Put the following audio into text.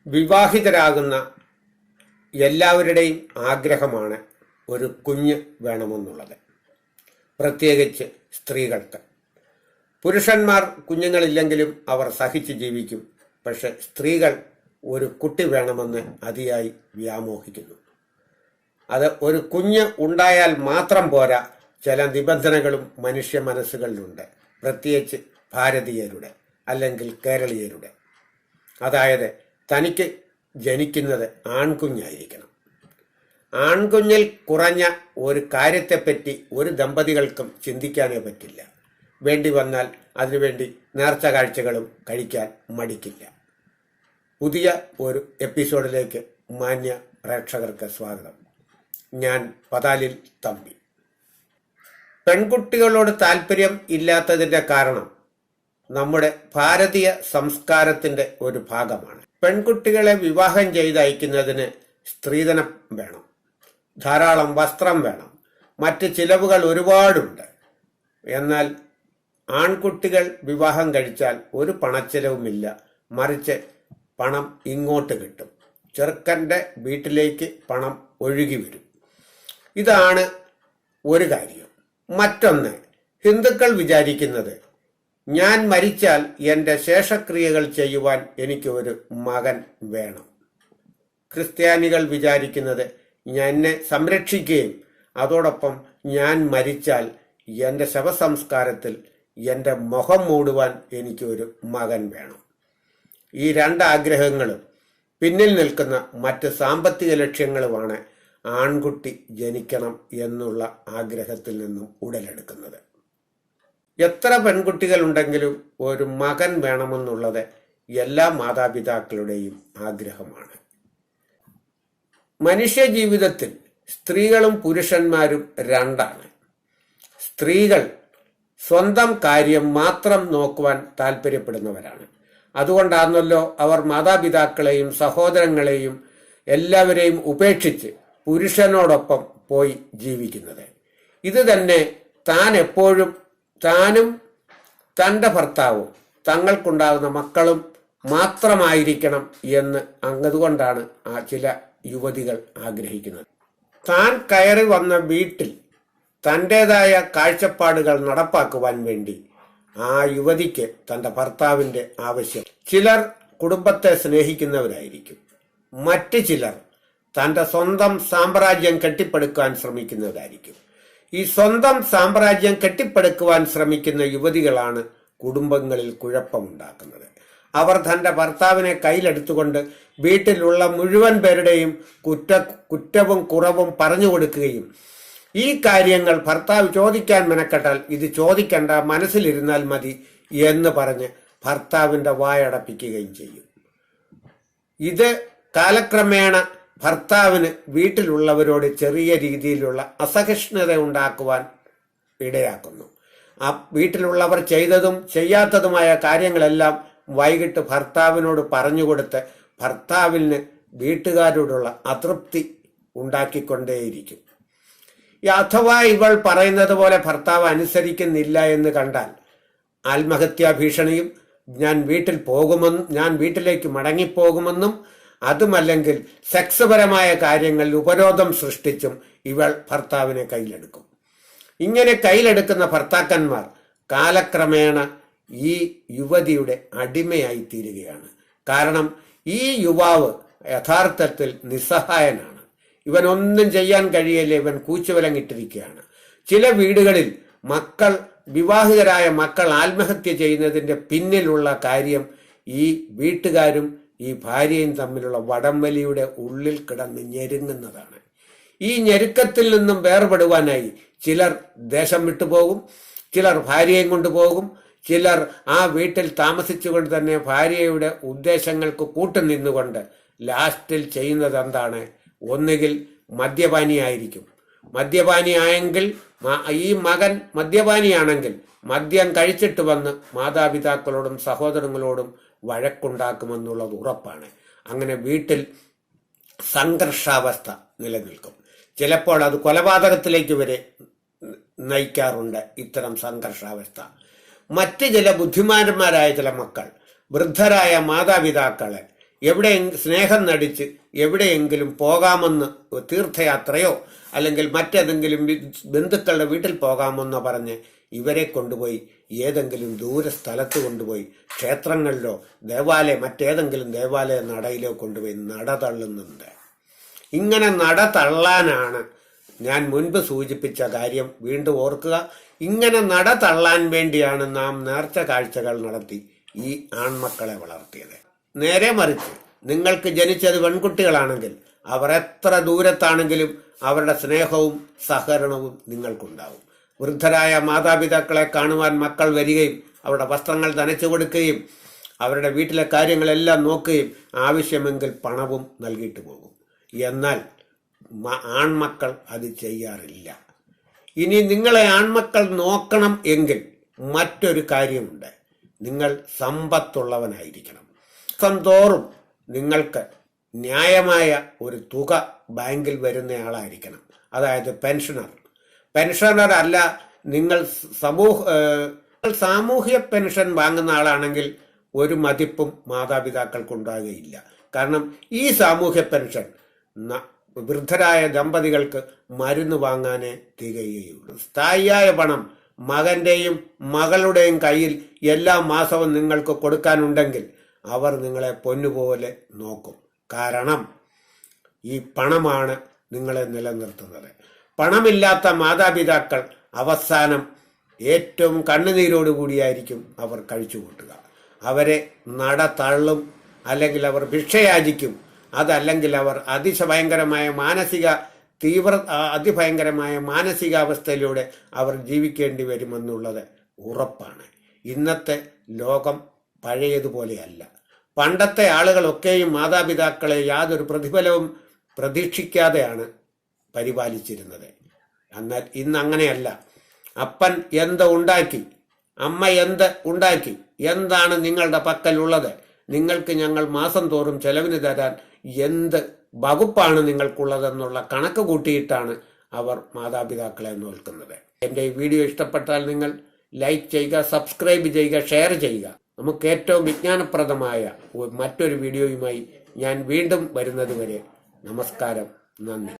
വിവാഹിതരാകുന്ന എല്ലാവരുടെയും ആഗ്രഹമാണ് ഒരു കുഞ്ഞ് വേണമെന്നുള്ളത്, പ്രത്യേകിച്ച് സ്ത്രീകൾക്ക്. പുരുഷന്മാർ കുഞ്ഞുങ്ങളില്ലെങ്കിലും അവർ സഹിച്ച് ജീവിക്കും. പക്ഷെ സ്ത്രീകൾ ഒരു കുട്ടി വേണമെന്ന് അതിയായി വ്യാമോഹിക്കുന്നു. അത് ഒരു കുഞ്ഞ് ഉണ്ടായാൽ മാത്രം പോരാ, ചില നിബന്ധനകളും മനുഷ്യ മനസ്സുകളിലുണ്ട്, പ്രത്യേകിച്ച് ഭാരതീയരുടെ അല്ലെങ്കിൽ കേരളീയരുടെ. അതായത് തനിക്ക് ജനിക്കുന്നത് ആൺകുഞ്ഞായിരിക്കണം. ആൺകുഞ്ഞിൽ കുറഞ്ഞ ഒരു കാര്യത്തെപ്പറ്റി ഒരു ദമ്പതികൾക്കും ചിന്തിക്കാനേ പറ്റില്ല. വേണ്ടി വന്നാൽ അതിനുവേണ്ടി നേർച്ച കാഴ്ചകളും കഴിക്കാൻ മടിക്കില്ല. പുതിയ ഒരു എപ്പിസോഡിലേക്ക് മാന്യ പ്രേക്ഷകർക്ക് സ്വാഗതം. ഞാൻ പതാലിൽ തമ്പി. പെൺകുട്ടികളോട് താല്പര്യം ഇല്ലാത്തതിന്റെ കാരണം നമ്മുടെ ഭാരതീയ സംസ്കാരത്തിന്റെ ഒരു ഭാഗമാണ്. പെൺകുട്ടികളെ വിവാഹം ചെയ്തയക്കുന്നതിന് സ്ത്രീധനം വേണം, ധാരാളം വസ്ത്രം വേണം, മറ്റ് ചിലവുകൾ ഒരുപാടുണ്ട്. എന്നാൽ ആൺകുട്ടികൾ വിവാഹം കഴിച്ചാൽ ഒരു പണച്ചെലവുമില്ല, മറിച്ച് പണം ഇങ്ങോട്ട് കിട്ടും. ചെറുക്കൻ്റെ വീട്ടിലേക്ക് പണം ഒഴുകി വരും. ഇതാണ് ഒരു കാര്യം. മറ്റൊന്ന്, ഹിന്ദുക്കൾ വിചാരിക്കുന്നത് ഞാൻ മരിച്ചാൽ എൻ്റെ ശേഷക്രിയകൾ ചെയ്യുവാൻ എനിക്ക് ഒരു മകൻ വേണം. ക്രിസ്ത്യാനികൾ വിചാരിക്കുന്നത് എന്നെ സംരക്ഷിക്കുകയും അതോടൊപ്പം ഞാൻ മരിച്ചാൽ എൻ്റെ ശവസംസ്കാരത്തിൽ എൻ്റെ മുഖം മൂടുവാൻ എനിക്ക് ഒരു മകൻ വേണം. ഈ രണ്ട് ആഗ്രഹങ്ങളും പിന്നിൽ നിൽക്കുന്ന മറ്റ് സാമ്പത്തിക ലക്ഷ്യങ്ങളുമാണ് ആൺകുട്ടി ജനിക്കണം എന്നുള്ള ആഗ്രഹത്തിൽ നിന്നും ഉടലെടുക്കുന്നത്. എത്ര പെൺകുട്ടികൾ ഉണ്ടെങ്കിലും ഒരു മകൻ വേണമെന്നുള്ളത് എല്ലാ മാതാപിതാക്കളുടെയും ആഗ്രഹമാണ്. മനുഷ്യ ജീവിതത്തിൽ സ്ത്രീകളും പുരുഷന്മാരും രണ്ടാണ്. സ്ത്രീകൾ സ്വന്തം കാര്യം മാത്രം നോക്കുവാൻ താല്പര്യപ്പെടുന്നവരാണ്. അതുകൊണ്ടാണല്ലോ അവർ മാതാപിതാക്കളെയും സഹോദരങ്ങളെയും എല്ലാവരെയും ഉപേക്ഷിച്ച് പുരുഷനോടൊപ്പം പോയി ജീവിക്കുന്നത്. ഇത് തന്നെ താൻ എപ്പോഴും താനും തൻ്റെ ഭർത്താവും തങ്ങൾക്കുണ്ടാകുന്ന മക്കളും മാത്രമായിരിക്കണം എന്ന് അതുകൊണ്ടാണ് ചില യുവതികൾ ആഗ്രഹിക്കുന്നത്. താൻ കയറി വന്ന വീട്ടിൽ തൻ്റെതായ കാഴ്ചപ്പാടുകൾ നടപ്പാക്കുവാൻ വേണ്ടി ആ യുവതിക്ക് തൻ്റെ ഭർത്താവിൻ്റെ ആവശ്യം. ചിലർ കുടുംബത്തെ സ്നേഹിക്കുന്നവരായിരിക്കും, മറ്റു ചിലർ തൻ്റെ സ്വന്തം സാമ്രാജ്യം കെട്ടിപ്പടുക്കാൻ ശ്രമിക്കുന്നവരായിരിക്കും. ഈ സ്വന്തം സാമ്രാജ്യം കെട്ടിപ്പടുക്കുവാൻ ശ്രമിക്കുന്ന യുവതികളാണ് കുടുംബങ്ങളിൽ കുഴപ്പമുണ്ടാക്കുന്നത്. അവർ തൻ്റെ ഭർത്താവിനെ കയ്യിലെടുത്തുകൊണ്ട് വീട്ടിലുള്ള മുഴുവൻ പേരുടെയും കുറ്റവും കുറവും പറഞ്ഞു കൊടുക്കുകയും ഈ കാര്യങ്ങൾ ഭർത്താവ് ചോദിക്കാൻ മെനക്കെട്ടാൽ ഇത് ചോദിക്കണ്ട, മനസ്സിലിരുന്നാൽ മതി എന്ന് പറഞ്ഞ് ഭർത്താവിൻ്റെ വായടപ്പിക്കുകയും ചെയ്യും. ഇത് കാലക്രമേണ ഭർത്താവിന് വീട്ടിലുള്ളവരോട് ചെറിയ രീതിയിലുള്ള അസഹിഷ്ണുത ഉണ്ടാക്കുവാൻ ഇടയാക്കുന്നു. ആ വീട്ടിലുള്ളവർ ചെയ്തതും ചെയ്യാത്തതുമായ കാര്യങ്ങളെല്ലാം വൈകിട്ട് ഭർത്താവിനോട് പറഞ്ഞുകൊടുത്ത് ഭർത്താവിന് വീട്ടുകാരോടുള്ള അതൃപ്തി ഉണ്ടാക്കിക്കൊണ്ടേയിരിക്കും. അഥവാ ഇവൾ പറയുന്നത് പോലെ ഭർത്താവ് അനുസരിക്കുന്നില്ല എന്ന് കണ്ടാൽ ആത്മഹത്യാ ഭീഷണിയും ഞാൻ വീട്ടിലേക്ക് മടങ്ങിപ്പോകുമെന്നും അതുമല്ലെങ്കിൽ സെക്സ് പരമായ കാര്യങ്ങളിൽ ഉപരോധം സൃഷ്ടിച്ചും ഇവൾ ഭർത്താവിനെ കയ്യിലെടുക്കും. ഇങ്ങനെ കയ്യിലെടുക്കുന്ന ഭർത്താക്കന്മാർ കാലക്രമേണ ഈ യുവതിയുടെ അടിമയായി തീരുകയാണ്. കാരണം ഈ യുവാവ് യഥാർത്ഥത്തിൽ നിസ്സഹായനാണ്. ഇവനൊന്നും ചെയ്യാൻ കഴിയില്ല, ഇവൻ കൂച്ചുവിലങ്ങിട്ടിരിക്കുകയാണ്. ചില വീടുകളിൽ വിവാഹിതരായ മക്കൾ ആത്മഹത്യ ചെയ്യുന്നതിൻ്റെ പിന്നിലുള്ള കാര്യം ഈ വീട്ടുകാരും ഈ ഭാര്യയും തമ്മിലുള്ള വടംവലിയുടെ ഉള്ളിൽ കിടന്ന് ഞെരുങ്ങുന്നതാണ്. ഈ ഞെരുക്കത്തിൽ നിന്നും വേർപെടുവാനായി ചിലർ ദേശം വിട്ടുപോകും, ചിലർ ഭാര്യയും കൊണ്ടുപോകും, ചിലർ ആ വീട്ടിൽ താമസിച്ചുകൊണ്ട് തന്നെ ഭാര്യയുടെ ഉദ്ദേശങ്ങൾക്ക് കൂട്ടുനിന്നുകൊണ്ട് ലാസ്റ്റിൽ ചെയ്യുന്നത് എന്താണ്? ഒന്നുകിൽ മദ്യപാനിയായിരിക്കും. മദ്യപാനിയായെങ്കിൽ ഈ മകൻ മദ്യപാനിയാണെങ്കിൽ മദ്യം കഴിച്ചിട്ട് വന്ന് മാതാപിതാക്കളോടും സഹോദരങ്ങളോടും വഴക്കുണ്ടാക്കുമെന്നുള്ളത് ഉറപ്പാണ്. അങ്ങനെ വീട്ടിൽ സംഘർഷാവസ്ഥ നിലനിൽക്കും. ചിലപ്പോൾ അത് കൊലപാതകത്തിലേക്ക് വരെ നയിക്കാറുണ്ട് ഇത്തരം സംഘർഷാവസ്ഥ. മറ്റ് ചില ബുദ്ധിമാന്മാരായ ചില മക്കൾ വൃദ്ധരായ മാതാപിതാക്കളെ എവിടെ സ്നേഹം നടിച്ച് എവിടെയെങ്കിലും പോകാമെന്ന് തീർത്ഥയാത്രയോ അല്ലെങ്കിൽ മറ്റേതെങ്കിലും ബന്ധുക്കളുടെ വീട്ടിൽ പോകാമെന്നോ പറഞ്ഞ് ഇവരെ കൊണ്ടുപോയി ഏതെങ്കിലും ദൂര സ്ഥലത്ത് കൊണ്ടുപോയി ക്ഷേത്രങ്ങളിലോ മറ്റേതെങ്കിലും ദേവാലയ നടയിലോ കൊണ്ടുപോയി നട തള്ളുന്നുണ്ട്. ഇങ്ങനെ നട തള്ളാനാണ് ഞാൻ മുൻപ് സൂചിപ്പിച്ച കാര്യം വീണ്ടും ഓർക്കുക. ഇങ്ങനെ നട തള്ളാൻ വേണ്ടിയാണ് നാം നേർച്ച കാഴ്ചകൾ നടത്തി ഈ ആൺമക്കളെ വളർത്തിയത്. നേരെ മറിച്ച് നിങ്ങൾക്ക് ജനിച്ചത് പെൺകുട്ടികളാണെങ്കിൽ അവർ എത്ര ദൂരത്താണെങ്കിലും അവരുടെ സ്നേഹവും സഹകരണവും നിങ്ങൾക്കുണ്ടാവും. വൃദ്ധരായ മാതാപിതാക്കളെ കാണുവാൻ മക്കൾ വരികയും അവരുടെ വസ്ത്രങ്ങൾ നനച്ചു കൊടുക്കുകയും അവരുടെ വീട്ടിലെ കാര്യങ്ങളെല്ലാം നോക്കുകയും ആവശ്യമെങ്കിൽ പണവും നൽകിയിട്ട് പോകും. എന്നാൽ ആൺമക്കൾ അത് ചെയ്യാറില്ല. ഇനി നിങ്ങളെ ആൺമക്കൾ നോക്കണം എങ്കിൽ മറ്റൊരു കാര്യമുണ്ട്. നിങ്ങൾ സമ്പത്തുള്ളവനായിരിക്കണം. തോറും നിങ്ങൾക്ക് ന്യായമായ ഒരു തുക ബാങ്കിൽ വരുന്നയാളായിരിക്കണം. അതായത് പെൻഷനർ അല്ല. നിങ്ങൾ സാമൂഹ്യ പെൻഷൻ വാങ്ങുന്ന ആളാണെങ്കിൽ ഒരു മതിപ്പും മാതാപിതാക്കൾക്കുണ്ടാകുകയില്ല. കാരണം ഈ സാമൂഹ്യ പെൻഷൻ വൃദ്ധരായ ദമ്പതികൾക്ക് മരുന്ന് വാങ്ങാനേ തികയുകയുള്ളൂ. സ്ഥായിയായ പണം മകന്റെയും മകളുടെയും കയ്യിൽ എല്ലാ മാസവും നിങ്ങൾക്ക് കൊടുക്കാനുണ്ടെങ്കിൽ അവർ നിങ്ങളെ പൊന്നുപോലെ നോക്കും. കാരണം ഈ പണമാണ് നിങ്ങളെ നിലനിർത്തുന്നത്. പണമില്ലാത്ത മാതാപിതാക്കൾ അവസാനം ഏറ്റവും കണ്ണുനീരോടുകൂടിയായിരിക്കും അവർ കഴിച്ചു കൂട്ടുക. അവരെ നട തള്ളും, അല്ലെങ്കിൽ അവർ ഭിക്ഷയാചിക്കും, അതല്ലെങ്കിൽ അവർ അതിഭയങ്കരമായ മാനസികാവസ്ഥയിലൂടെ അവർ ജീവിക്കേണ്ടി വരുമെന്നുള്ളത് ഉറപ്പാണ്. ഇന്നത്തെ ലോകം പഴയതുപോലെയല്ല. പണ്ടത്തെ ആളുകളൊക്കെയും മാതാപിതാക്കളെ യാതൊരു പ്രതിഫലവും പ്രതീക്ഷിക്കാതെയാണ് പരിപാലിച്ചിരുന്നത്. എന്നാൽ ഇന്ന് അങ്ങനെയല്ല. അപ്പൻ എന്ത് ഉണ്ടാക്കി, അമ്മ എന്ത് ഉണ്ടാക്കി, എന്താണ് നിങ്ങളുടെ പക്കലുള്ളത്, നിങ്ങൾക്ക് ഞങ്ങൾ മാസം തോറും ചെലവിന് തരാൻ എന്ത് വകുപ്പാണ് നിങ്ങൾക്കുള്ളതെന്നുള്ള കണക്ക് കൂട്ടിയിട്ടാണ് അവർ മാതാപിതാക്കളെ നോക്കുന്നത്. എൻ്റെ ഈ വീഡിയോ ഇഷ്ടപ്പെട്ടാൽ നിങ്ങൾ ലൈക്ക് ചെയ്യുക, സബ്സ്ക്രൈബ് ചെയ്യുക, ഷെയർ ചെയ്യുക. നമുക്ക് ഏറ്റവും വിജ്ഞാനപ്രദമായ മറ്റൊരു വീഡിയോയുമായി ഞാൻ വീണ്ടും വരുന്നത് വരെ നമസ്കാരം, നന്ദി.